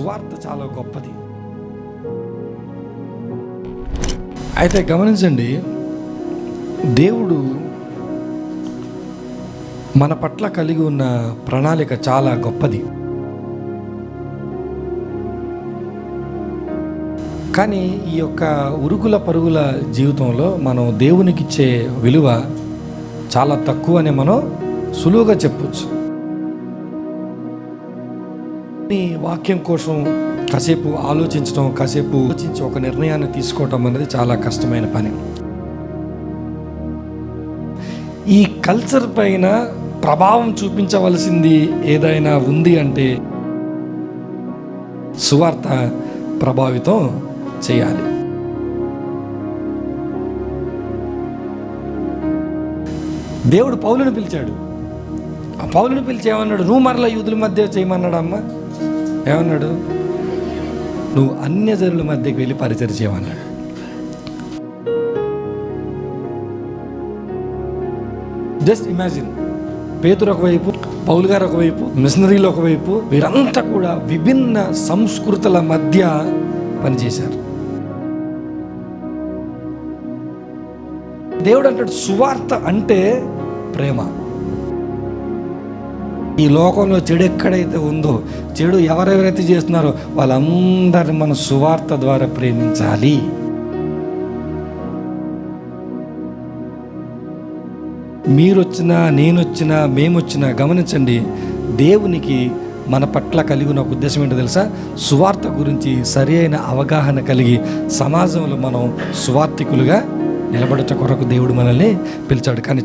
సువార్త చాలా గొప్పది. అయితే గమనించండి, దేవుడు మన పట్ల కలిగి ఉన్న ప్రణాళిక చాలా గొప్పది. కానీ ఈ యొక్క ఉరుకుల పరుగుల జీవితంలో మనం దేవునికిచ్చే విలువ చాలా తక్కువ అని మనం సులువుగా చెప్పొచ్చు. ఈ వాక్యం కోసం కాసేపు ఆలోచించడం, కాసేపు ఆలోచించి ఒక నిర్ణయాన్ని తీసుకోవటం అనేది చాలా కష్టమైన పని. ఈ కల్చర్ పైన ప్రభావం చూపించవలసింది ఏదైనా ఉంది అంటే సువార్త ప్రభావితం చేయాలి. దేవుడు పౌలుని పిలిచాడు. ఆ పౌలుని పిలిచి ఏమన్నాడు? నువ్వు మరలా యూదుల మధ్య చేయమన్నాడు. అమ్మ ఏమన్నాడు? నువ్వు అన్యజనుల మధ్యకి వెళ్ళి పరిచయం చేయమన్నాడు. జస్ట్ ఇమాజిన్, పేతురు ఒకవైపు, పౌలు గారు ఒకవైపు, మిషనరీలు ఒకవైపు, వీరంతా కూడా విభిన్న సంస్కృతుల మధ్య పనిచేశారు. దేవుడు అంటాడు సువార్త అంటే ప్రేమ. ఈ లోకంలో చెడు ఎక్కడైతే ఉందో, చెడు ఎవరెవరైతే చేస్తున్నారో వాళ్ళందరినీ మనం సువార్త ద్వారా ప్రేమించాలి. మీరొచ్చినా, నేనొచ్చినా, మేమొచ్చినా గమనించండి, దేవునికి మన పట్ల కలిగి ఉన్న ఉద్దేశం ఏంటో తెలుసా? సువార్త గురించి సరి అయిన అవగాహన కలిగి సమాజంలో మనం సువార్థికులుగా నిలబడట కొరకు దేవుడు మనల్ని పిలిచాడు. కానీ